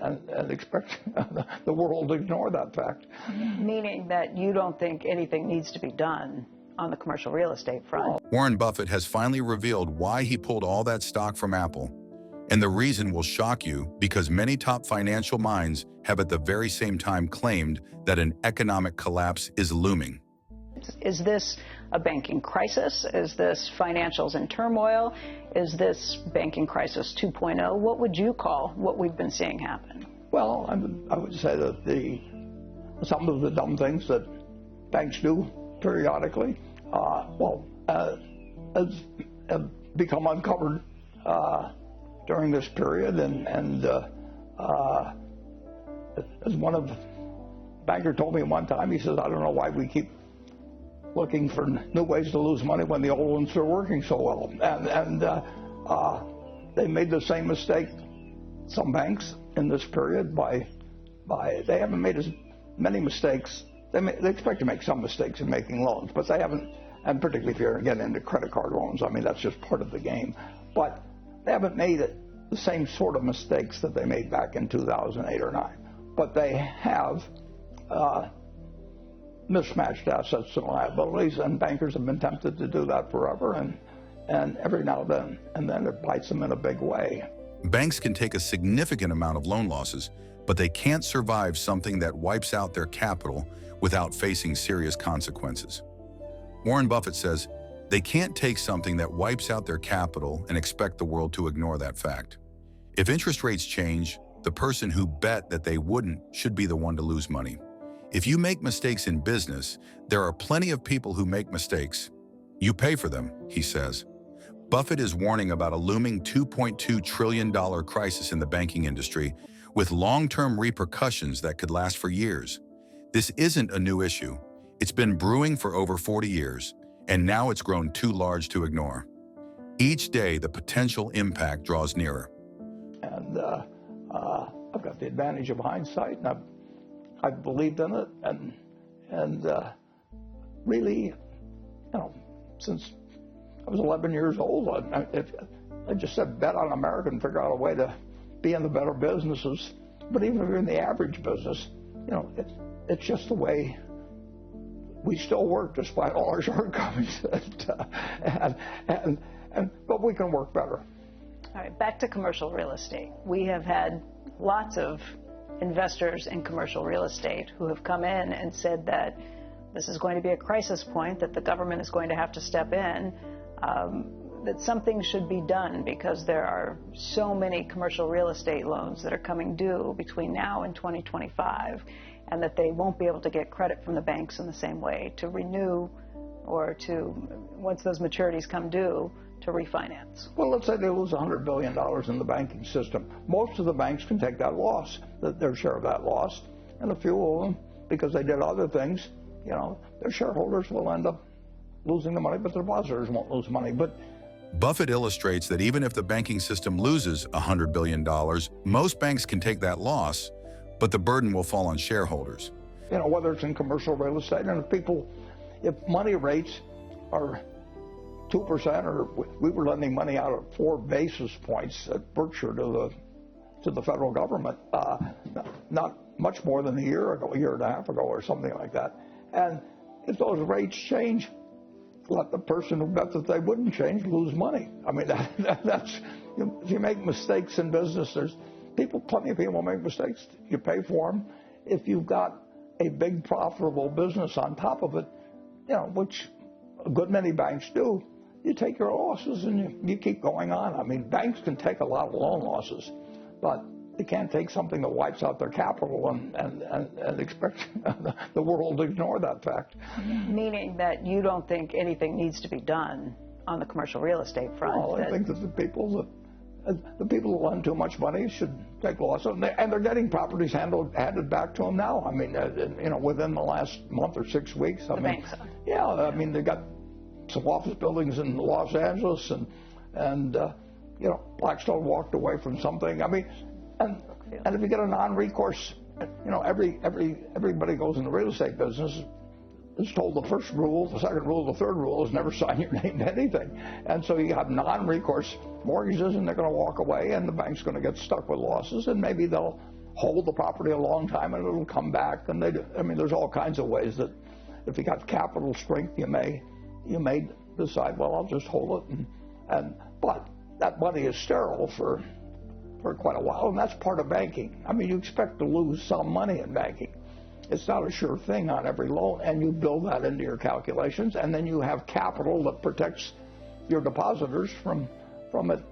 and expect the world to ignore that fact. Meaning that you don't think anything needs to be done on the commercial real estate front. Warren Buffett has finally revealed why he pulled all that stock from Apple. And the reason will shock you because many top financial minds have at the very same time claimed that an economic collapse is looming. Is this a banking crisis? Is this financials in turmoil? Is this banking crisis 2.0? What would you call what we've been seeing happen? Well, I would say that some of the dumb things that banks do periodically, have become uncovered during this period, and as one of the banker told me one time, he says, I don't know why we keep looking for new ways to lose money when the old ones are working so well. And they made the same mistake, some banks, in this period by they haven't made as many mistakes. They expect to make some mistakes in making loans, but they haven't, and particularly if you're getting into credit card loans, I mean, that's just part of the game. But they haven't made the same sort of mistakes that they made back in 2008 or 9. But they have mismatched assets and liabilities, and bankers have been tempted to do that forever, and every now and then it bites them in a big way. Banks can take a significant amount of loan losses, but they can't survive something that wipes out their capital without facing serious consequences. Warren Buffett says they can't take something that wipes out their capital and expect the world to ignore that fact. If interest rates change, the person who bet that they wouldn't should be the one to lose money. If you make mistakes in business, there are plenty of people who make mistakes. You pay for them, he says. Buffett is warning about a looming $2.2 trillion crisis in the banking industry with long-term repercussions that could last for years. This isn't a new issue. It's been brewing for over 40 years, and now it's grown too large to ignore. Each day, the potential impact draws nearer. And I've got the advantage of hindsight, and I've believed in it, and really, since I was 11 years old, I just said bet on America and figure out a way to be in the better businesses. But even if you're in the average business, it's just the way we still work despite all our shortcomings, but we can work better. All right, back to commercial real estate. We have had lots of investors in commercial real estate who have come in and said that this is going to be a crisis point, that the government is going to have to step in, that something should be done because there are so many commercial real estate loans that are coming due between now and 2025, and that they won't be able to get credit from the banks in the same way to renew or to, once those maturities come due, to refinance. Well, let's say they lose $100 billion in the banking system. Most of the banks can take that loss, their share of that loss, and a few of them, because they did other things, their shareholders will end up losing the money, but the depositors won't lose money. But Buffett illustrates that even if the banking system loses $100 billion, most banks can take that loss, but the burden will fall on shareholders. Whether it's in commercial real estate, and if money rates are 2%, or we were lending money out at 4 basis points at Berkshire to the federal government, not much more than a year and a half ago, or something like that. And if those rates change, let the person who bet that they wouldn't change lose money. I mean, that's if you make mistakes in business, there's plenty of people make mistakes. You pay for them. If you've got a big profitable business on top of it, which a good many banks do, you take your losses and you keep going on. I mean, banks can take a lot of loan losses, but they can't take something that wipes out their capital and expect the world to ignore that fact. Meaning that you don't think anything needs to be done on the commercial real estate front? Well, I think that the people who lend too much money should take losses, and they're getting properties handed back to them now. I mean, within the last month or 6 weeks. Banks. Yeah, I mean, they got some office buildings in Los Angeles, and Blackstone walked away from something. I mean, and if you get a non-recourse, everybody goes in the real estate business is told the first rule, the second rule, the third rule is never sign your name to anything. And so you have non-recourse mortgages, and they're going to walk away, and the bank's going to get stuck with losses, and maybe they'll hold the property a long time and it'll come back. And there's all kinds of ways that if you got capital strength, you may decide, well, I'll just hold it. But that money is sterile for quite a while, and that's part of banking. I mean, you expect to lose some money in banking. It's not a sure thing on every loan, and you build that into your calculations, and then you have capital that protects your depositors from it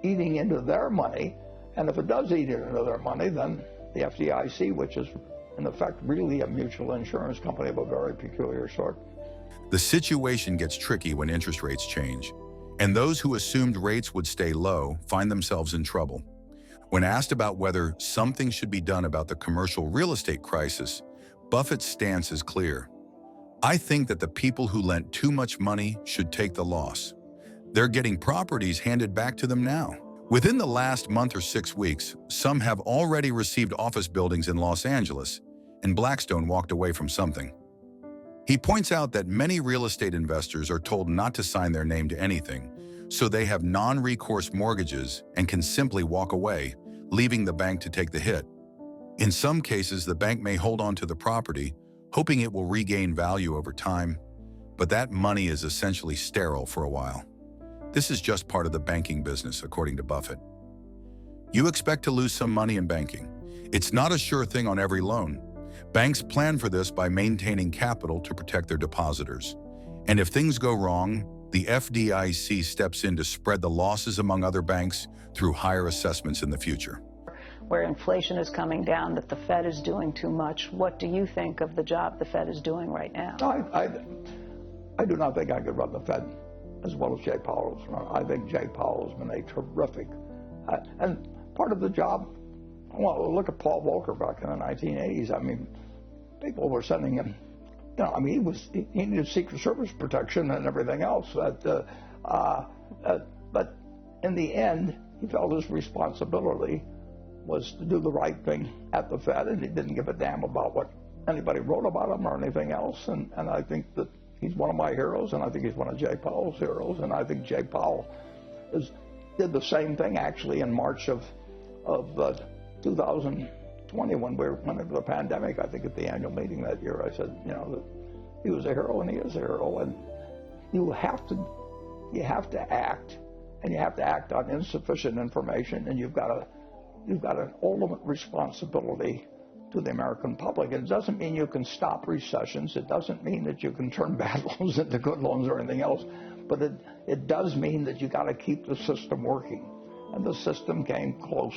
eating into their money. And if it does eat into their money, then the FDIC, which is in effect really a mutual insurance company of a very peculiar sort. The situation gets tricky when interest rates change, and those who assumed rates would stay low find themselves in trouble. When asked about whether something should be done about the commercial real estate crisis, Buffett's stance is clear. I think that the people who lent too much money should take the loss. They're getting properties handed back to them now. Within the last month or 6 weeks, some have already received office buildings in Los Angeles, and Blackstone walked away from something. He points out that many real estate investors are told not to sign their name to anything, so they have non-recourse mortgages and can simply walk away, leaving the bank to take the hit. In some cases, the bank may hold on to the property, hoping it will regain value over time, but that money is essentially sterile for a while. This is just part of the banking business, according to Buffett. You expect to lose some money in banking. It's not a sure thing on every loan. Banks plan for this by maintaining capital to protect their depositors. And if things go wrong, the FDIC steps in to spread the losses among other banks through higher assessments in the future. Where inflation is coming down, that the Fed is doing too much. What do you think of the job the Fed is doing right now? I do not think I could run the Fed as well as Jay Powell has run. I think Jay Powell has been a terrific, and part of the job, well, look at Paul Volcker back in the 1980s. I mean, people were sending him, he needed Secret Service protection and everything else. But in the end, he felt his responsibility was to do the right thing at the Fed, and he didn't give a damn about what anybody wrote about him or anything else. And I think that he's one of my heroes, and I think he's one of Jay Powell's heroes. And I think Jay Powell did the same thing actually in March of 2020 when we went into the pandemic. I think at the annual meeting that year, I said, that he was a hero and he is a hero, and you have to act, and you have to act on insufficient information, and you've got an ultimate responsibility to the American public. It doesn't mean you can stop recessions. It doesn't mean that you can turn bad loans into good loans or anything else. But it does mean that you got to keep the system working. And the system came close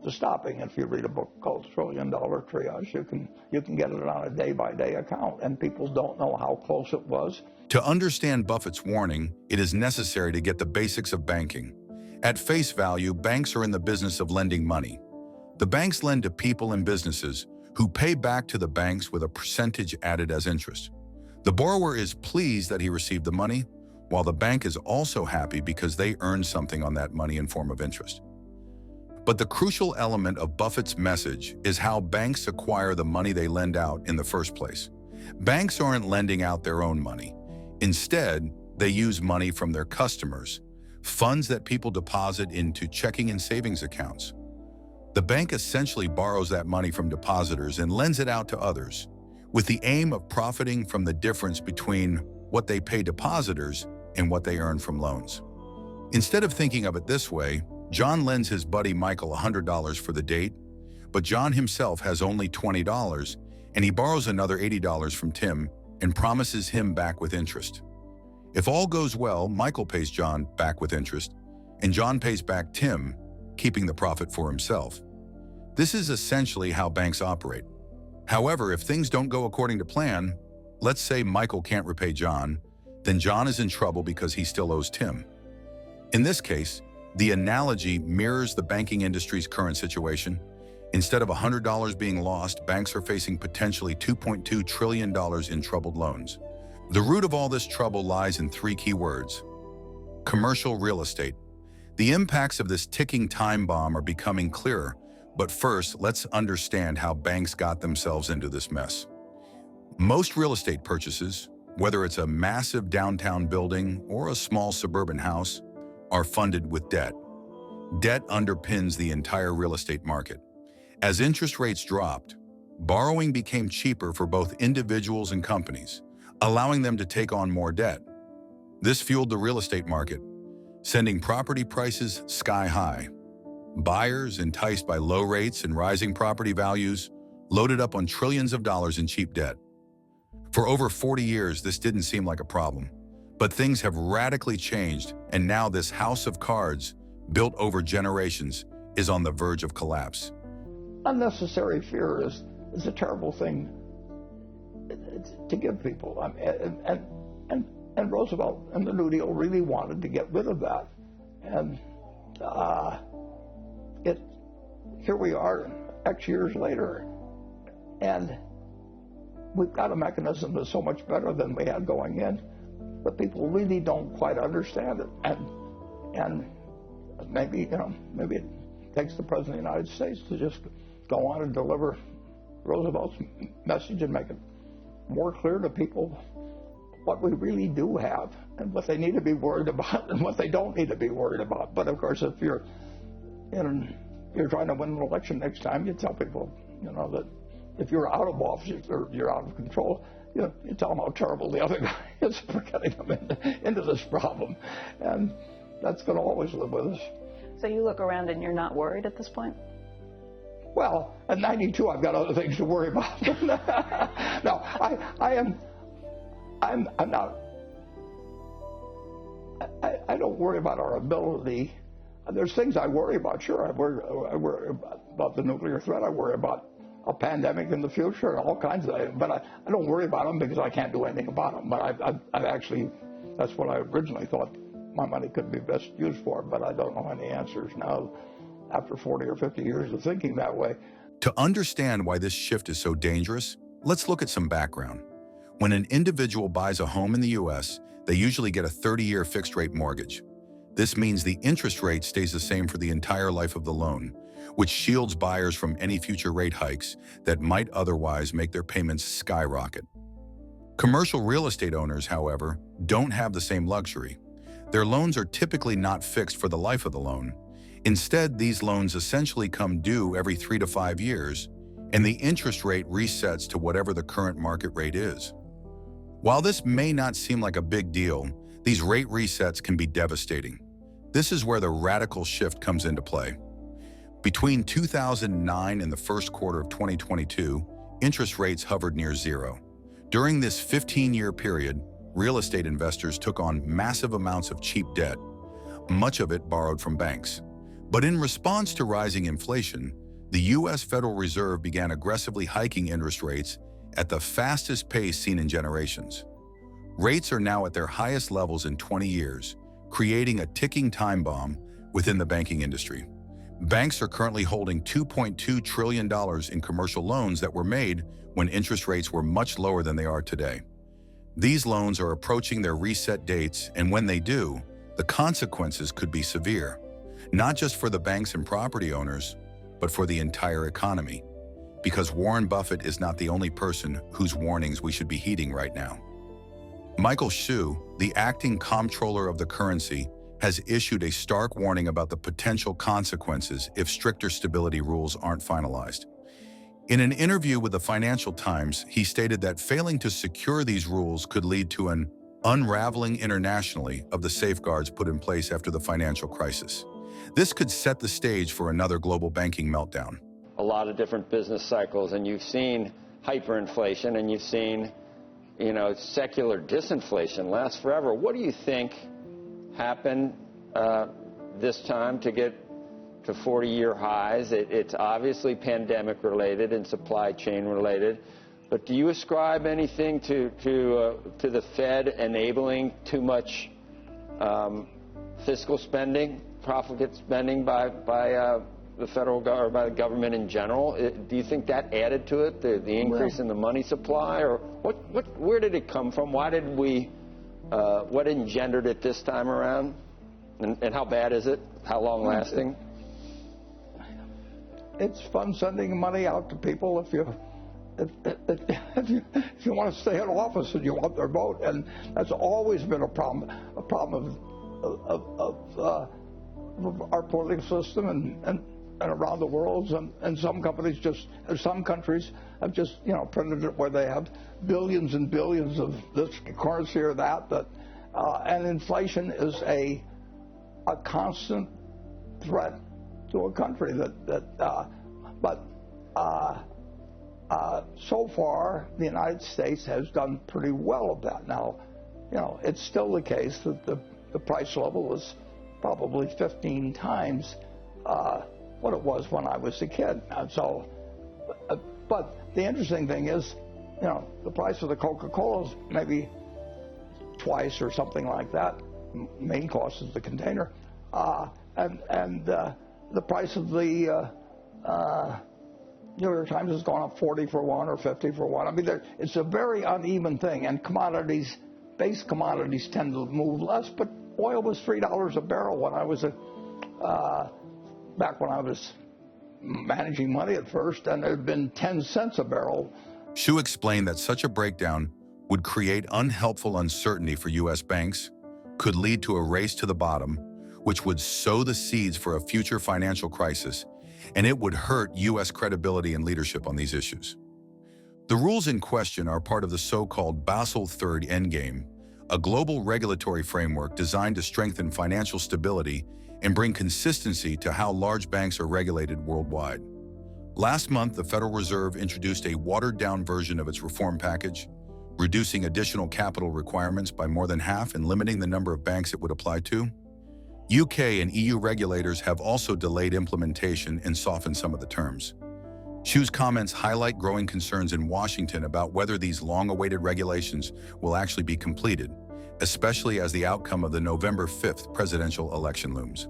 to stopping. If you read a book called $1 Trillion Triage, you can get it on a day-by-day account. And people don't know how close it was. To understand Buffett's warning, it is necessary to get the basics of banking. At face value, banks are in the business of lending money. The banks lend to people and businesses who pay back to the banks with a percentage added as interest. The borrower is pleased that he received the money, while the bank is also happy because they earned something on that money in form of interest. But the crucial element of Buffett's message is how banks acquire the money they lend out in the first place. Banks aren't lending out their own money. Instead, they use money from their customers, funds that people deposit into checking and savings accounts. The bank essentially borrows that money from depositors and lends it out to others, with the aim of profiting from the difference between what they pay depositors and what they earn from loans. Instead of thinking of it this way, John lends his buddy Michael $100 for the date, but John himself has only $20, and he borrows another $80 from Tim and promises him back with interest. If all goes well, Michael pays John back with interest, and John pays back Tim, keeping the profit for himself. This is essentially how banks operate. However, if things don't go according to plan, let's say Michael can't repay John, then John is in trouble because he still owes Tim. In this case, the analogy mirrors the banking industry's current situation. Instead of $100 being lost, banks are facing potentially $2.2 trillion in troubled loans. The root of all this trouble lies in 3 key words: commercial real estate. The impacts of this ticking time bomb are becoming clearer, but first, let's understand how banks got themselves into this mess. Most real estate purchases, whether it's a massive downtown building or a small suburban house, are funded with debt. Debt underpins the entire real estate market. As interest rates dropped, borrowing became cheaper for both individuals and companies, allowing them to take on more debt. This fueled the real estate market, sending property prices sky high. Buyers, enticed by low rates and rising property values, loaded up on trillions of dollars in cheap debt. For over 40 years, this didn't seem like a problem. But things have radically changed, and now this house of cards, built over generations, is on the verge of collapse. Unnecessary fear is a terrible thing to give people. And Roosevelt and the New Deal really wanted to get rid of that. And here we are, X years later, and we've got a mechanism that's so much better than we had going in, but people really don't quite understand it. And maybe it takes the President of the United States to just go on and deliver Roosevelt's message and make it more clear to people what we really do have and what they need to be worried about and what they don't need to be worried about. But of course, if you're trying to win an election next time, you tell people, that if you're out of office or you're out of control, you tell them how terrible the other guy is for getting them into this problem. And that's going to always live with us. So you look around and you're not worried at this point? Well, at 92, I've got other things to worry about. No, I'm not. I don't worry about our ability. There's things I worry about. Sure, I worry about the nuclear threat. I worry about a pandemic in the future and all kinds of things. But I don't worry about them because I can't do anything about them. But I've actually, that's what I originally thought my money could be best used for. But I don't know any answers now after 40 or 50 years of thinking that way. To understand why this shift is so dangerous, let's look at some background. When an individual buys a home in the U.S., they usually get a 30-year fixed-rate mortgage. This means the interest rate stays the same for the entire life of the loan, which shields buyers from any future rate hikes that might otherwise make their payments skyrocket. Commercial real estate owners, however, don't have the same luxury. Their loans are typically not fixed for the life of the loan. Instead, these loans essentially come due every 3 to 5 years, and the interest rate resets to whatever the current market rate is. While this may not seem like a big deal, these rate resets can be devastating. This is where the radical shift comes into play. Between 2009 and the first quarter of 2022, interest rates hovered near zero. During this 15-year period, real estate investors took on massive amounts of cheap debt, much of it borrowed from banks. But in response to rising inflation, the U.S. Federal Reserve began aggressively hiking interest rates at the fastest pace seen in generations. Rates are now at their highest levels in 20 years, creating a ticking time bomb within the banking industry. Banks are currently holding $2.2 trillion in commercial loans that were made when interest rates were much lower than they are today. These loans are approaching their reset dates, and when they do, the consequences could be severe, not just for the banks and property owners, but for the entire economy. Because Warren Buffett is not the only person whose warnings we should be heeding right now. Michael Hsu, the acting comptroller of the currency, has issued a stark warning about the potential consequences if stricter stability rules aren't finalized. In an interview with the Financial Times, he stated that failing to secure these rules could lead to an unraveling internationally of the safeguards put in place after the financial crisis. This could set the stage for another global banking meltdown. A lot of different business cycles, and you've seen hyperinflation, and you've seen, secular disinflation last forever. What do you think happened this time to get to 40-year highs? It's obviously pandemic related and supply chain related, but do you ascribe anything to the Fed enabling too much fiscal spending, profligate spending by the federal government, or by the government in general? Do you think that added to it, the increase in the money supply, or where did it come from? Why did we? What engendered it this time around, and how bad is it? How long lasting? It's fun sending money out to people if you want to stay in office and you want their vote, and that's always been a problem of our political system, and and around the world, and some countries have just printed it where they have billions and billions of this currency or that. And inflation is a constant threat to a country. But so far, the United States has done pretty well of that. Now, it's still the case that the price level is probably 15 times what it was when I was a kid. And so, but the interesting thing is, the price of the Coca-Cola is maybe twice or something like that. Main cost is the container, and the price of the New York Times has gone up 40 for one or 50 for one. I mean, it's a very uneven thing, and base commodities tend to move less. But oil was $3 a barrel when I was back when I was managing money at first, and it had been 10 cents a barrel. Xu explained that such a breakdown would create unhelpful uncertainty for U.S. banks, could lead to a race to the bottom, which would sow the seeds for a future financial crisis, and it would hurt U.S. credibility and leadership on these issues. The rules in question are part of the so-called Basel III Endgame, a global regulatory framework designed to strengthen financial stability and bring consistency to how large banks are regulated worldwide. Last month, the Federal Reserve introduced a watered-down version of its reform package, reducing additional capital requirements by more than half and limiting the number of banks it would apply to. UK and EU regulators have also delayed implementation and softened some of the terms. Xu's comments highlight growing concerns in Washington about whether these long-awaited regulations will actually be completed, especially as the outcome of the November 5th presidential election looms.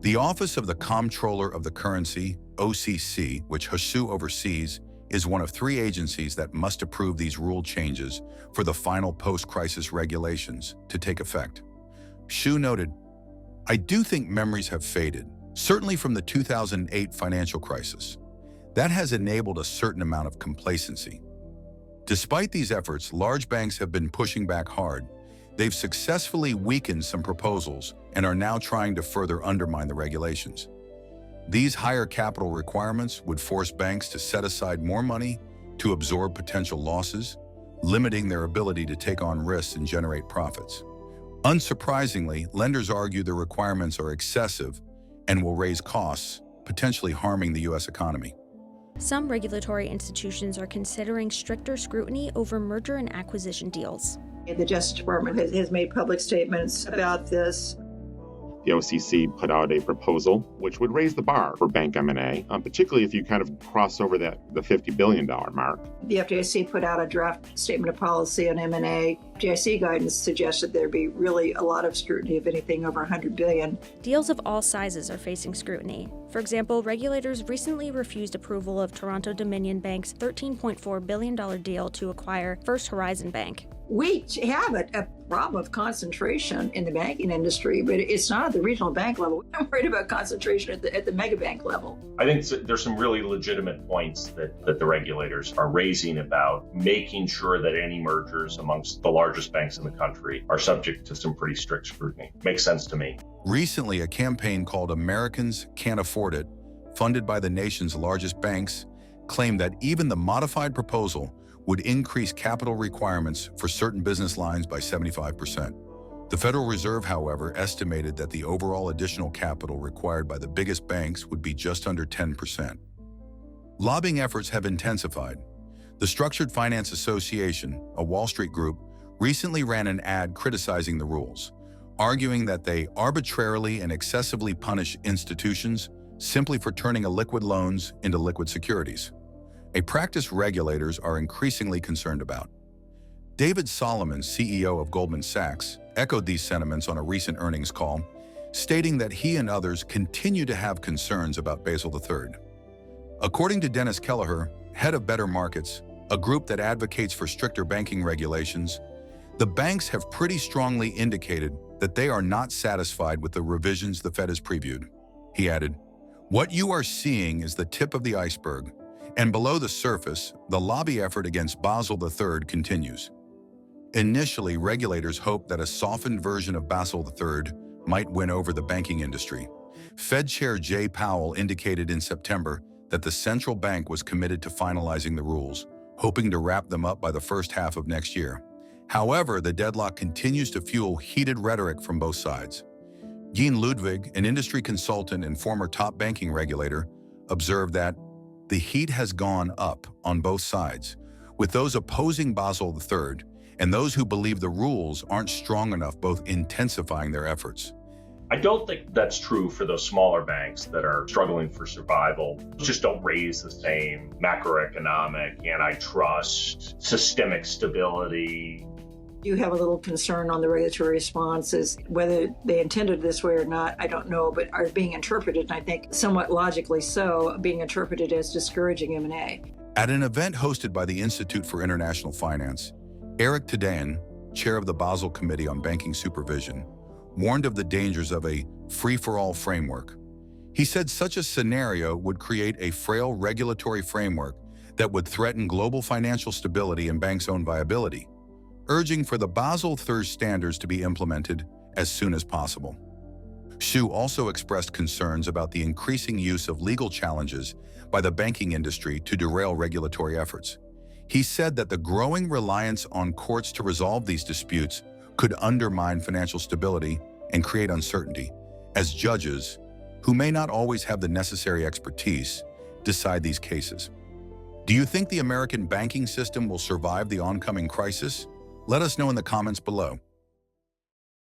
The Office of the Comptroller of the Currency, OCC, which Xu oversees, is one of 3 agencies that must approve these rule changes for the final post-crisis regulations to take effect. Xu noted, "I do think memories have faded, certainly from the 2008 financial crisis. That has enabled a certain amount of complacency. Despite these efforts, large banks have been pushing back hard. They've successfully weakened some proposals and are now trying to further undermine the regulations. These higher capital requirements would force banks to set aside more money to absorb potential losses, limiting their ability to take on risks and generate profits. Unsurprisingly, lenders argue the requirements are excessive and will raise costs, potentially harming the U.S. economy." Some regulatory institutions are considering stricter scrutiny over merger and acquisition deals. The Justice Department has made public statements about this. The OCC put out a proposal which would raise the bar for bank M&A, particularly if you kind of cross over the $50 billion mark. The FDIC put out a draft statement of policy on M&A. FDIC guidance suggested there'd be really a lot of scrutiny of anything over $100 billion. Deals of all sizes are facing scrutiny. For example, regulators recently refused approval of Toronto Dominion Bank's $13.4 billion deal to acquire First Horizon Bank. We have a problem of concentration in the banking industry, but it's not at the regional bank level. I'm worried about concentration at the mega bank level. I think there's some really legitimate points that the regulators are raising about making sure that any mergers amongst the largest banks in the country are subject to some pretty strict scrutiny. Makes sense to me. Recently, a campaign called Americans Can't Afford It, funded by the nation's largest banks, claimed that even the modified proposal would increase capital requirements for certain business lines by 75%. The Federal Reserve, however, estimated that the overall additional capital required by the biggest banks would be just under 10%. Lobbying efforts have intensified. The Structured Finance Association, a Wall Street group, recently ran an ad criticizing the rules, arguing that they arbitrarily and excessively punish institutions simply for turning illiquid loans into liquid securities, a practice regulators are increasingly concerned about. David Solomon, CEO of Goldman Sachs, echoed these sentiments on a recent earnings call, stating that he and others continue to have concerns about Basel III. According to Dennis Kelleher, head of Better Markets, a group that advocates for stricter banking regulations, the banks have pretty strongly indicated that they are not satisfied with the revisions the Fed has previewed. He added, "What you are seeing is the tip of the iceberg, and below the surface, the lobby effort against Basel III continues." Initially, regulators hoped that a softened version of Basel III might win over the banking industry, Fed Chair Jay Powell indicated in September that the central bank was committed to finalizing the rules, hoping to wrap them up by the first half of next year. However, the deadlock continues to fuel heated rhetoric from both sides. Gene Ludwig, an industry consultant and former top banking regulator, observed that the heat has gone up on both sides, with those opposing Basel III and those who believe the rules aren't strong enough both intensifying their efforts. I don't think that's true for those smaller banks that are struggling for survival. Just don't raise the same macroeconomic, antitrust, systemic stability. You have a little concern on the regulatory responses. Whether they intended this way or not, I don't know, but are being interpreted, and I think somewhat logically so, being interpreted as discouraging M&A. At an event hosted by the Institute for International Finance, Eric Tadayan, chair of the Basel Committee on Banking Supervision, warned of the dangers of a free-for-all framework. He said such a scenario would create a frail regulatory framework that would threaten global financial stability and banks' own viability, urging for the Basel III standards to be implemented as soon as possible. Xu also expressed concerns about the increasing use of legal challenges by the banking industry to derail regulatory efforts. He said that the growing reliance on courts to resolve these disputes could undermine financial stability and create uncertainty, as judges, who may not always have the necessary expertise, decide these cases. Do you think the American banking system will survive the oncoming crisis? Let us know in the comments below.